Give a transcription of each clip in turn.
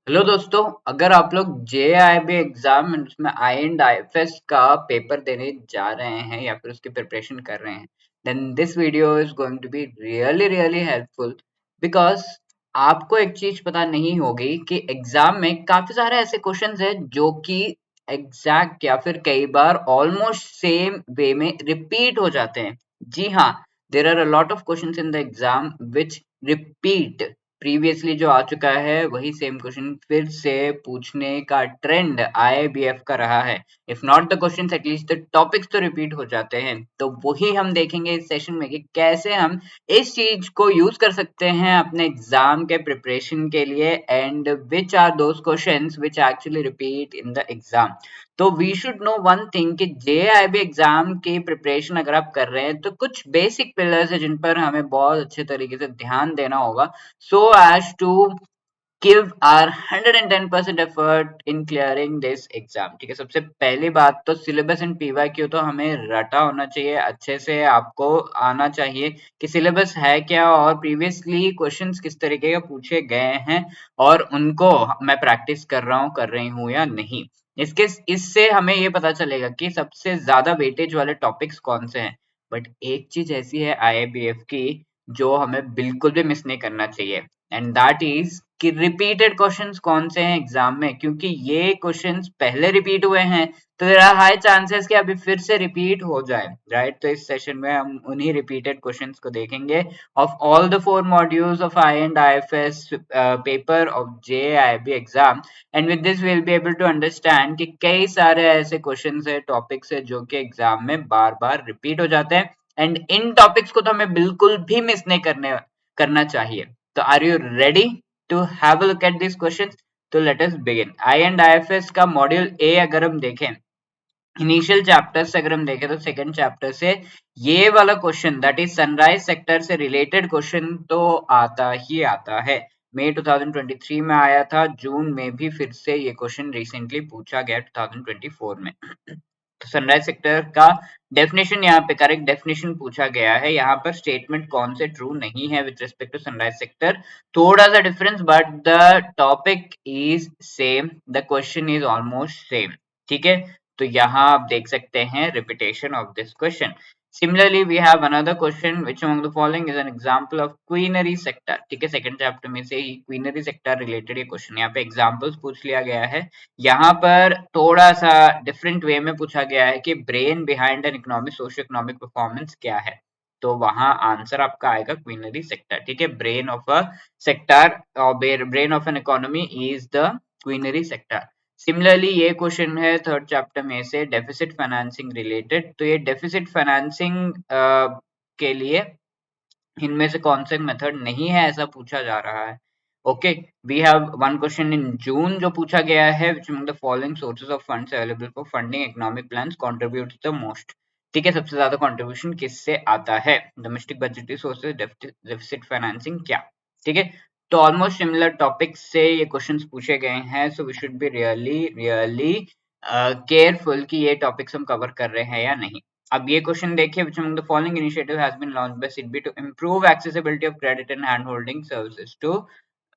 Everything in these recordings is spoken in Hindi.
हेलो दोस्तों, अगर आप लोग जेआईबी एग्जाम उसमें आई एंड आईएफएस का पेपर देने जा रहे हैं या फिर उसकी प्रिपरेशन कर रहे हैं, then this video is going to be really really helpful. Because आपको एक चीज पता नहीं होगी कि एग्जाम में काफी सारे ऐसे क्वेश्चंस हैं जो कि एग्जैक्ट या फिर कई बार ऑलमोस्ट सेम वे में रिपीट हो जाते हैं। जी हाँ, there are a lot of questions in the exam which repeat. Previously जो आ चुका है वही सेम क्वेश्चन फिर से पूछने का ट्रेंड आईआईबीएफ का रहा है। If not the questions at least the topics तो रिपीट हो जाते हैं। तो वही हम देखेंगे इस सेशन में कि कैसे हम इस चीज को यूज कर सकते हैं अपने एग्जाम के प्रिपरेशन के लिए and which are those questions which actually repeat in the exam. तो we should know one thing कि जेआईबी एग्जाम की प्रिपरेशन अगर आप कर रहे हैं तो कुछ बेसिक पिलर्स है जिन पर हमें बहुत अच्छे तरीके से ध्यान देना होगा, so as to give our 110% effort in clearing this exam। ठीक है, सबसे पहली बात तो सिलेबस एंड पीवाईक्यू तो हमें रटा होना चाहिए, अच्छे से आपको आना चाहिए कि सिलेबस है क्या और प्रीवियसली क्वेश्चंस किस तरीके के पूछे गए हैं और उनको मैं प्रैक्टिस कर रहा हूँ कर रही हूँ या नहीं। इसके इससे हमें ये पता चलेगा कि सबसे ज्यादा वेटेज वाले टॉपिक्स कौन से हैं। बट एक चीज ऐसी है आईआईबीएफ की जो हमें बिल्कुल भी मिस नहीं करना चाहिए, एंड दैट इज कि रिपीटेड क्वेश्चंस कौन से हैं एग्जाम में, क्योंकि ये क्वेश्चंस पहले रिपीट हुए हैं तो देयर आर हाई चांसेस कि अभी फिर से रिपीट हो जाए, राइट। तो इस सेशन में हम उन्हीं रिपीटेड क्वेश्चंस को देखेंगे of all the 4 modules of I and IFS paper of JAIIB exam. And with this will be able to understand कि कई सारे ऐसे क्वेश्चंस है, टॉपिक्स है जो कि एग्जाम में बार बार रिपीट हो जाते हैं एंड इन टॉपिक्स को तो हमें बिल्कुल भी मिस नहीं करना चाहिए। तो are you ready to have a look at this question? तो let us begin. I and IFS का मॉड्यूल ए अगर हम देखें, इनिशियल चैप्टर से अगर हम देखें तो सेकंड चैप्टर से ये वाला question that is sunrise sector से रिलेटेड क्वेश्चन तो आता ही आता है। मई 2023 में आया था, जून में भी फिर से ये क्वेश्चन रिसेंटली पूछा गया 2024 में। तो सनराइज सेक्टर का डेफिनेशन यहाँ पे करेक्ट डेफिनेशन पूछा गया है। यहाँ पर स्टेटमेंट कौन से ट्रू नहीं है with respect to sunrise sector, थोड़ा सा difference but the topic is same, the question is almost same. ठीक है, तो यहाँ आप देख सकते हैं repetition of this question. Similarly, we have another question, which among the following is an example of quinary sector। ठीक है, सेकंड चैप्टर में से ही क्वीनरी सेक्टर रिलेटेड ये क्वेश्चन यहाँ पे एग्जांपल्स पूछ लिया गया है। यहाँ पर थोड़ा सा डिफरेंट वे में पूछा गया है कि brain behind an economic socio economic performance क्या है। तो वहां आंसर आपका आएगा क्वीनरी सेक्टर। ठीक है, ब्रेन ऑफ अ सेक्टर और brain of an economy is the quinary sector. Similarly ये क्वेश्चन है थर्ड चैप्टर में से डेफिसिट फाइनेंसिंग रिलेटेड। तो ये डेफिसिट फाइनेंसिंग के लिए इनमें से कौन से मेथड नहीं है ऐसा पूछा जा रहा है। Okay, we have one question in June जो पूछा गया है, which among the following sources of funds available for funding economic plans contributes the most. ठीक है, सबसे ज्यादा कंट्रीब्यूशन किससे आता है? Domestic budgetary sources, deficit financing, क्या? ठीक है, तो ऑलमोस्ट सिमिलर टॉपिक से ये क्वेश्चंस पूछे गए हैं, so we should be really really careful कि ये टॉपिक्स हम कवर कर रहे हैं या नहीं। अब ये क्वेश्चन देखिए, which among the following initiative has been launched by SIDBI to improve accessibility of credit and hand holding services to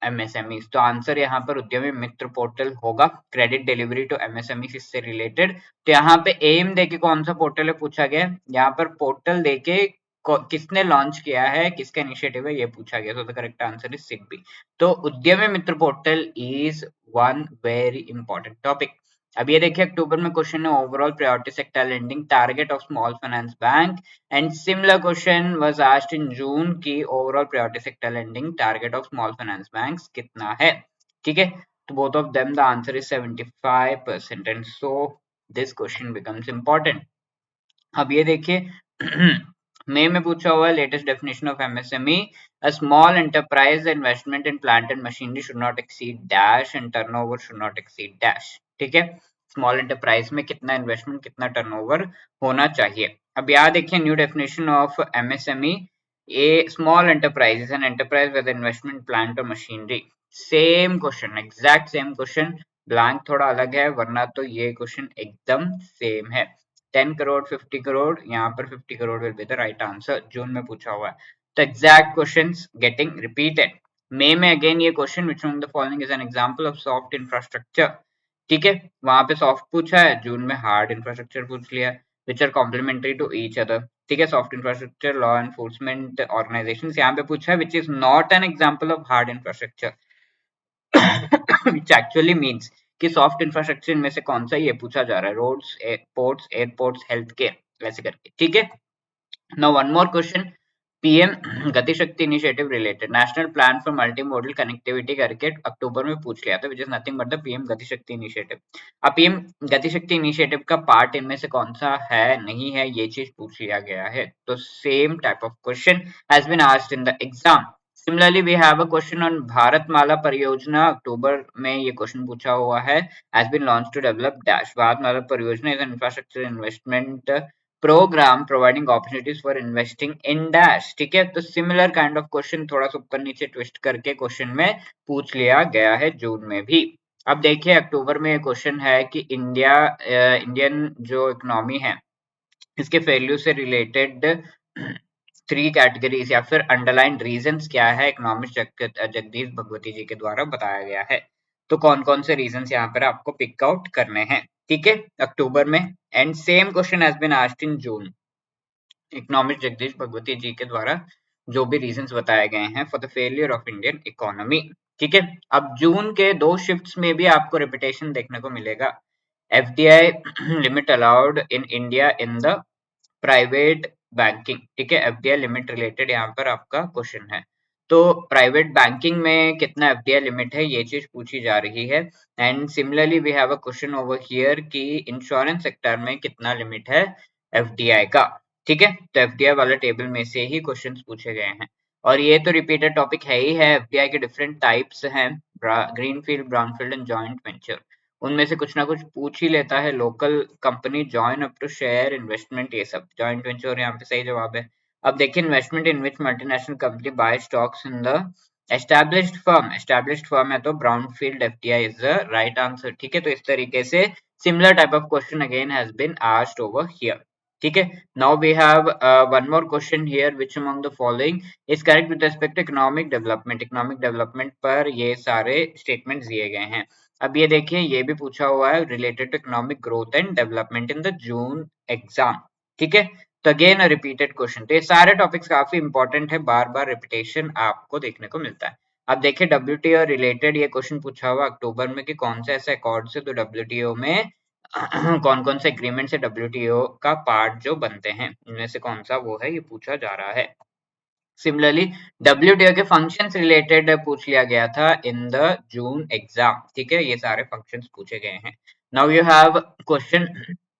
MSMEs। तो आंसर यहाँ पर उद्यमी मित्र पोर्टल होगा, क्रेडिट डिलीवरी टू MSMEs इससे रिलेटेड। तो यहाँ पे एम देके कौन सा पोर्टल है पूछा गया, यहाँ पर पोर्टल देके किसने लॉन्च किया है, किसका इनिशिएटिव है ये पूछा गया। तो the correct answer is SIDBI. तो Udyami Mitra portal is one very important topic. अब ये देखिए अक्टूबर में क्वेश्चन है, overall priority sector lending target of small finance bank, and similar question was asked in June की overall priority sector lending target of small finance banks कितना है। ठीक है, तो both of them the answer is 75% and so this question becomes important. अब ये देखिए मई में पूछा हुआ है latest definition of MSME, a small enterprise investment in plant and machinery should not exceed dash and turnover should not exceed dash. ठीक है, स्मॉल एंटरप्राइज में कितना इन्वेस्टमेंट कितना टर्नओवर होना चाहिए। अब यहाँ देखिए new definition of MSME, a small enterprise is an enterprise with investment plant और machinery. Same question, exact same question, blank थोड़ा अलग है वरना तो ये क्वेश्चन एकदम सेम है। 10 करोड़ 50 करोड़, यहाँ पर 50 crore will be the right answer, June में पूछा हुआ है। तो एग्जैक्ट क्वेश्चंस गेटिंग रिपीटेड। मई में अगेन ये question which among the following is an example of soft infrastructure, ठीक है, वहां पे सॉफ्ट पूछा है, जून में हार्ड इंफ्रास्ट्रक्चर पूछ लिया, which are complementary to each other, ठीक है, soft infrastructure law enforcement organisations यहाँ पे पूछा है which is not an example of hard infrastructure which actually means कि सॉफ्ट इंफ्रास्ट्रक्चर में से कौन सा ये पूछा जा रहा है, roads, ports, airports, health care, ऐसे करके, ठीक है। Now one more question, PM Gati Shakti initiative related national plan for multi modal connectivity करके अक्टूबर में पूछ लिया था, which is nothing but the PM Gati Shakti initiative. अब पीएम गति शक्ति इनिशिएटिव का पार्ट इनमें से कौन सा है, नहीं है, ये चीज पूछ लिया गया है। तो same type of question has been asked in the exam. Similarly, we have a question on Bharatmala परियोजना, अक्टूबर में ये क्वेश्चन पूछा हुआ है, has been launched to develop dash। Bharatmala परियोजना is an infrastructure investment program providing opportunities for investing in dash, ठीक है। तो सिमिलर काइंड ऑफ क्वेश्चन थोड़ा सा ऊपर नीचे ट्विस्ट करके क्वेश्चन में पूछ लिया गया है जून में भी। अब देखिए अक्टूबर में क्वेश्चन है कि इंडियन जो इकोनॉमी है इसके वैल्यू से रिलेटेड थ्री कैटेगरीज या फिर अंडरलाइन रीजंस क्या है, इकोनॉमिस्ट जगदीश भगवती जी के द्वारा बताया गया है। तो कौन कौन से रीजंस यहाँ पर आपको पिक आउट करने हैं, ठीक है, अक्टूबर में। And same question has been asked in June, economist Jagdish Bhagwati ji के द्वारा जो भी रीजंस बताए गए हैं for the failure of Indian economy, ठीक है। अब जून के दो शिफ्ट्स में भी आपको रिपीटेशन देखने को मिलेगा। FDI limit allowed in India in the private banking, ठीक है, एफडीआई लिमिट रिलेटेड यहाँ पर आपका क्वेश्चन है। तो प्राइवेट बैंकिंग में कितना एफडीआई लिमिट है ये चीज पूछी जा रही है। And similarly we have a question over here कि इंश्योरेंस सेक्टर में कितना लिमिट है एफडीआई का, ठीक है। तो एफडीआई वाला टेबल में से ही क्वेश्चंस पूछे गए हैं। और ये तो रिपीटेड टॉपिक है ही है, एफडीआई के डिफरेंट टाइप्स हैं, greenfield, brownfield and joint venture, उनमें से कुछ ना कुछ पूछ ही लेता है। Local company, join up to share, investment, ये सब जॉइंट वेंचर यहाँ पे सही जवाब है। अब देखिए investment in which multinational company by stocks in the established firm है, तो brownfield FDI is the right answer, ठीक है। तो इस तरीके से similar type of question again has been asked over here, ठीक है। Now we have one more question here, which among the following is correct with respect to economic development. Economic development पर ये सारे स्टेटमेंट्स दिए गए हैं। अब ये देखिए ये भी पूछा हुआ है related to economic growth and development in the June exam, ठीक है। तो अगेन अ रिपीटेड क्वेश्चन, तो ये सारे टॉपिक्स काफी इंपॉर्टेंट है, बार बार रिपीटेशन आपको देखने को मिलता है। अब देखिए डब्ल्यूटीओ रिलेटेड ये क्वेश्चन पूछा हुआ अक्टूबर में कि कौन से ऐसे अकॉर्ड से तो डब्ल्यूटीओ में कौन कौन से एग्रीमेंट से डब्ल्यूटीओ का पार्ट जो बनते हैं, इनमें से कौन सा वो है, ये पूछा जा रहा है। सिमिलरली डब्ल्यूटीओ के फंक्शंस रिलेटेड पूछ लिया गया था इन द जून एग्जाम, ठीक है, ये सारे फंक्शंस पूछे गए हैं। Now you have question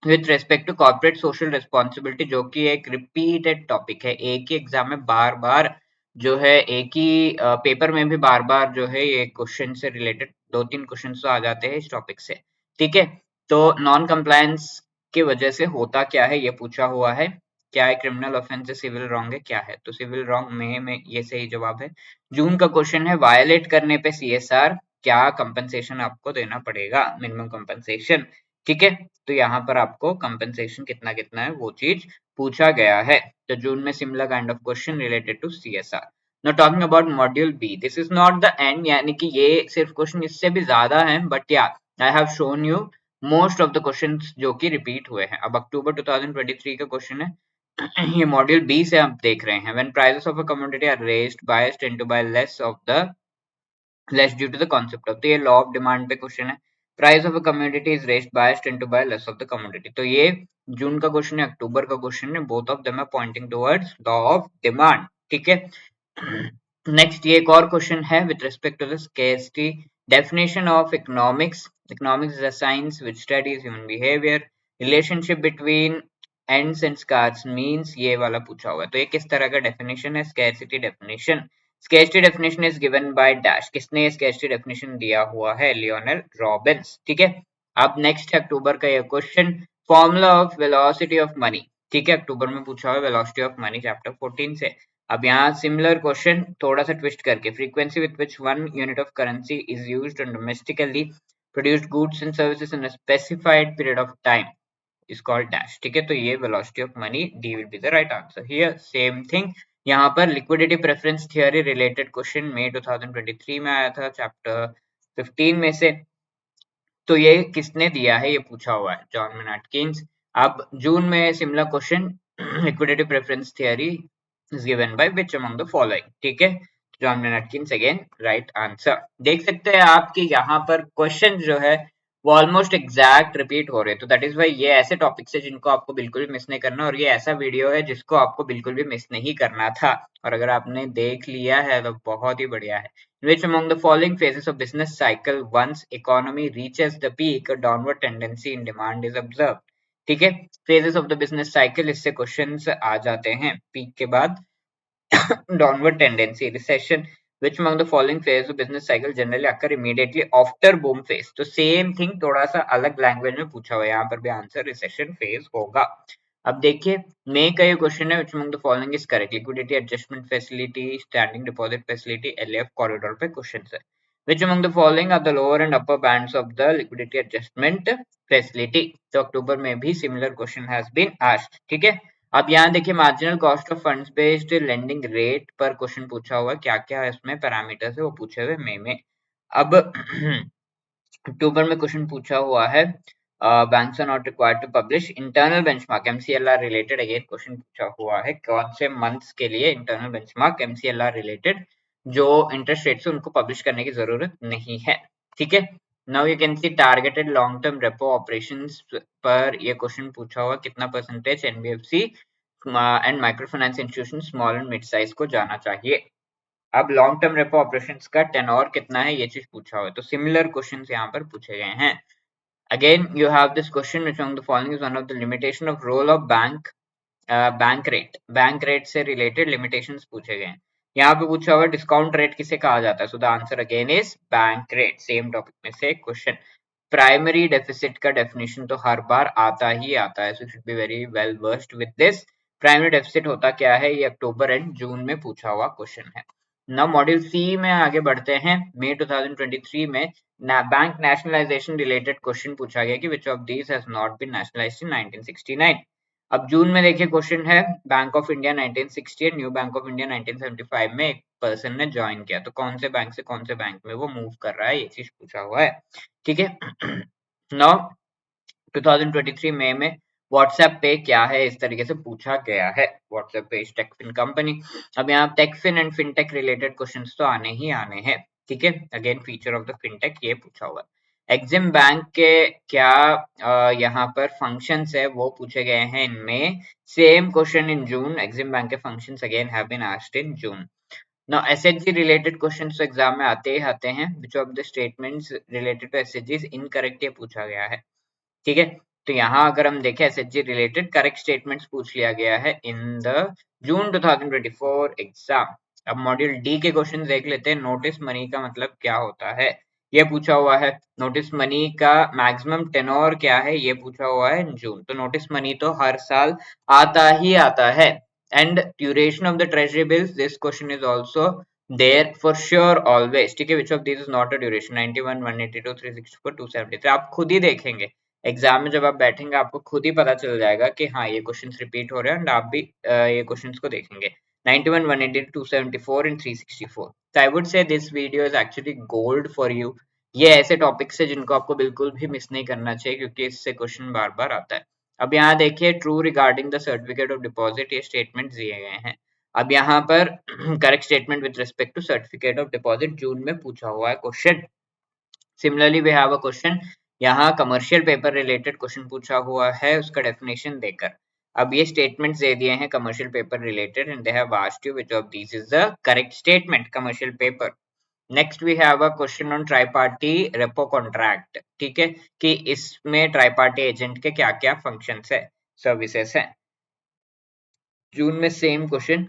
with respect to corporate social responsibility, जो कि एक रिपीटेड टॉपिक है, एक ही एग्जाम में बार बार जो है, एक ही पेपर में भी बार बार जो है ये क्वेश्चन से रिलेटेड दो तीन क्वेश्चन तो आ जाते हैं इस टॉपिक से, ठीक है। तो नॉन कंप्लायंस की वजह से होता क्या है ये पूछा हुआ है, क्या है क्रिमिनल ऑफेंस है, सिविल रॉन्ग है, क्या है, तो सिविल रॉन्ग में ये सही जवाब है। जून का क्वेश्चन है वायलेट करने पे सीएसआर क्या कंपनसेशन आपको देना पड़ेगा, मिनिमम कंपनसेशन, ठीक है। तो यहाँ पर आपको कंपनसेशन कितना कितना है वो चीज पूछा गया है। तो जून में similar kind of question related to CSR. Now talking about module B, this is not the end, यानी कि ये सिर्फ क्वेश्चन इससे भी ज्यादा है, बट या I have shown you most of the questions जो कि रिपीट हुए हैं। अब अक्टूबर 2023 का क्वेश्चन है, ये मॉड्यूल बी से आप देख रहे हैं, when prices of a commodity are raised buyers tend to buy less due to the concept of, तो ये लॉ ऑफ डिमांड पे क्वेश्चन है, price of a commodity is raised buyers tend to buy less of the commodity, तो ये जून का क्वेश्चन है, अक्टूबर का क्वेश्चन है, both of them are pointing towards law of demand, ठीक है। नेक्स्ट ये एक और क्वेश्चन है with respect to the scarcity definition of economics, economics is a science which studies human behaviour, relationship between ends and scarce means, ये वाला पूछा हुआ है। तो ये किस तरह का डेफिनेशन है, scarcity definition. Scarcity definition is given by dash, किसने स्केर्सिटी डेफिनेशन दिया हुआ है, लियोनेल रॉबिन्स, ठीक है। अब नेक्स्ट है अक्टूबर का ये question, formula of velocity of money, ठीक है, अक्टूबर में पूछा हुआ है वेलोसिटी ऑफ मनी चैप्टर 14 से। अब यहाँ सिमिलर क्वेश्चन थोड़ा सा ट्विस्ट करके, frequency with which one unit of currency is used on domestically produced goods and services in a specified period of time is called dash, ठीक है। तो ये velocity of money, D will be the right answer here, same thing यहाँ पर liquidity preference theory related question May 2023 में आया था चैप्टर 15 में से। तो ये किसने दिया है, ये पूछा हुआ है जॉन मेनार्ड केन्स। अब जून में similar question liquidity preference theory is given by which among the following, ठीक है। John Maynard Keynes again right answer. देख सकते हैं आप कि यहाँ पर क्वेश्चन जो है वो ऑलमोस्ट एग्जैक्ट रिपीट हो रहे हैं, तो दैट इज वाई ये ऐसे टॉपिक्स है जिनको आपको बिल्कुल भी मिस नहीं करना, और ये ऐसा वीडियो है जिसको आपको बिल्कुल भी मिस नहीं करना था, और अगर आपने देख लिया है तो बहुत ही बढ़िया है। Which among the following phases of business cycle once economy reaches the peak, a downward tendency in demand is observed? ठीक है, phases of the business cycle इससे क्वेश्चंस आ जाते हैं पीक के बाद। downward tendency recession, which among the following phases of business cycle generally occur immediately after boom phase? तो सेम थिंग थोड़ा सा अलग लैंग्वेज में पूछा हुआ है, यहाँ पर भी आंसर रिसेशन फेज होगा। अब देखिए मई का ये क्वेश्चन है, which among the following is correct? Liquidity adjustment facility, standing deposit facility, LF corridor पे क्वेश्चन है। Which among the following are the lower and upper bands of the liquidity adjustment facility? तो अक्टूबर में भी similar question has been asked, ठीक है। अब यहाँ देखिए marginal cost of funds based lending rate पर क्वेश्चन पूछा हुआ है, क्या क्या इसमें पैरामीटर्स है वो पूछे हुए मई में। अब अक्टूबर में क्वेश्चन पूछा हुआ है banks are not required to publish internal benchmark MCLR related, again question पूछा हुआ है कौन से मंथ्स के लिए इंटरनल बेंचमार्क एमसीएलआर रिलेटेड जो इंटरेस्ट रेट्स है उनको पब्लिश करने की जरूरत नहीं है, ठीक है। Now you can see targeted long term repo operations पर ये क्वेश्चन पूछा हुआ कितना percentage NBFC and micro finance institution small and mid size को जाना चाहिए। अब लॉन्ग टर्म रेपो ऑपरेशंस का टेनोर कितना है ये चीज पूछा हुआ है, तो सिमिलर क्वेश्चंस यहाँ पर पूछे गए हैं। Again you have this question which among the following is one of the limitation of role of bank rate से रिलेटेड लिमिटेशंस पूछे गए हैं। यहाँ पे पूछा हुआ डिस्काउंट रेट किसे कहा जाता है, so the answer again is bank rate, same topic में से क्वेश्चन। प्राइमरी डेफिसिट का डेफिनेशन तो हर बार आता ही आता है, so should be very well versed with this. Primary deficit होता क्या है, ये अक्टूबर एंड जून में पूछा हुआ क्वेश्चन है। नाउ मॉड्यूल सी में आगे बढ़ते हैं। मई 2023 में बैंक नेशनलाइजेशन रिलेटेड क्वेश्चन पूछा गया कि which of these has not been nationalised in 1969। अब जून में देखिए क्वेश्चन है bank of India 1960 new bank of India 1975 में एक पर्सन ने ज्वाइन किया, तो कौन से बैंक से कौन से बैंक में वो मूव कर रहा है ये चीज पूछा हुआ है, ठीक है। नाउ 2023 मई में व्हाट्सएप पे क्या है इस तरीके से पूछा गया है, व्हाट्सएप पे टेकफिन कंपनी। अब यहाँ टेकफिन एंड फिनटेक रिलेटेड क्वेश्चंस तो आने ही आने हैं, ठीक है। Again feature of the fintech ये पूछा हुआ है। एग्जिम बैंक के क्या यहाँ पर फंक्शंस है वो पूछे गए हैं इनमें। Same question in June, EXIM bank के functions again have been asked in June. Now SHG related questions तो एग्जाम में आते ही आते हैं। Which of the statements related to SHG is incorrect, ये पूछा गया है, ठीक है। तो यहाँ अगर हम देखें एसएचजी रिलेटेड करेक्ट स्टेटमेंट्स पूछ लिया गया है इन द जून 2024 एग्जाम। अब मॉड्यूल डी के क्वेश्चन देख लेते हैं। नोटिस मनी का मतलब क्या होता है ये पूछा हुआ है। नोटिस मनी का मैक्सिमम टेनोर क्या है ये पूछा हुआ है जून। तो नोटिस मनी तो हर साल आता ही आता है। And duration of the treasury bills, this question is also there for sure always, ठीक है। Which of this is not a duration, 91, 182, 364, 273। आप खुद ही देखेंगे एग्जाम में जब आप बैठेंगे आपको खुद ही पता चल जाएगा कि हाँ ये क्वेश्चंस रिपीट हो रहे हैं, एंड आप भी ये क्वेश्चंस को देखेंगे। 91, 180, 274 and 364। So I would say this video is actually gold for you. ये ऐसे टॉपिक्स है जिनको आपको बिल्कुल भी मिस नहीं करना चाहिए क्योंकि इससे क्वेश्चन बार बार आता है। अब यहाँ देखिए true regarding the certificate of deposit, ये स्टेटमेंट दिए गए हैं। अब यहाँ पर correct statement with respect to certificate of deposit June में पूछा हुआ है question. Similarly we have a question, यहाँ कमर्शियल पेपर रिलेटेड क्वेश्चन पूछा हुआ है उसका डेफिनेशन देकर। अब ये स्टेटमेंट्स दे दिए हैं commercial paper related and they have asked you which of this is the correct statement commercial paper. Next we have a question on tri party repo contract, ठीक है, कि इसमें ट्राई पार्टी एजेंट के क्या क्या फंक्शंस है, सर्विसेज है। जून में same question,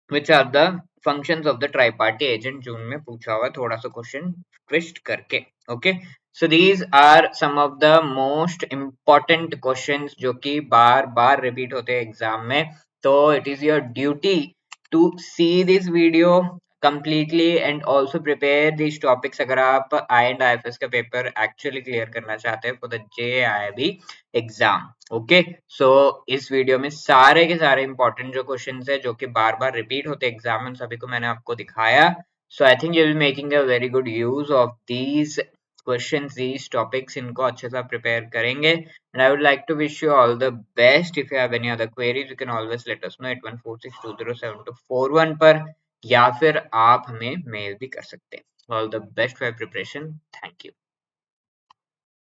which are the functions of the tri-party agent, जून में पूछा हुआ थोड़ा सा क्वेश्चन ट्विस्ट करके, okay. So these are some of the most important questions जो कि बार बार रिपीट होते हैं एग्जाम में। तो it is your duty to see this video, completely and also prepare these topics अगर आप आई एंड आईएफएस का पेपर एक्चुअली क्लियर करना चाहते हैं for the JAIIB exam. Okay, so इस वीडियो में सारे के सारे इंपॉर्टेंट जो क्वेश्चंस है जो कि बार बार रिपीट होते एग्जाम में सभी को मैंने आपको दिखाया। So I think you will making a very good use of these questions, these topics, इनको अच्छे से प्रिपेयर करेंगे। And I would like to wish you all the best. If you have any other queries you can always let us know 8146207241 पर, या फिर आप हमें मेल भी कर सकते हैं। All the best for preparation. Thank you.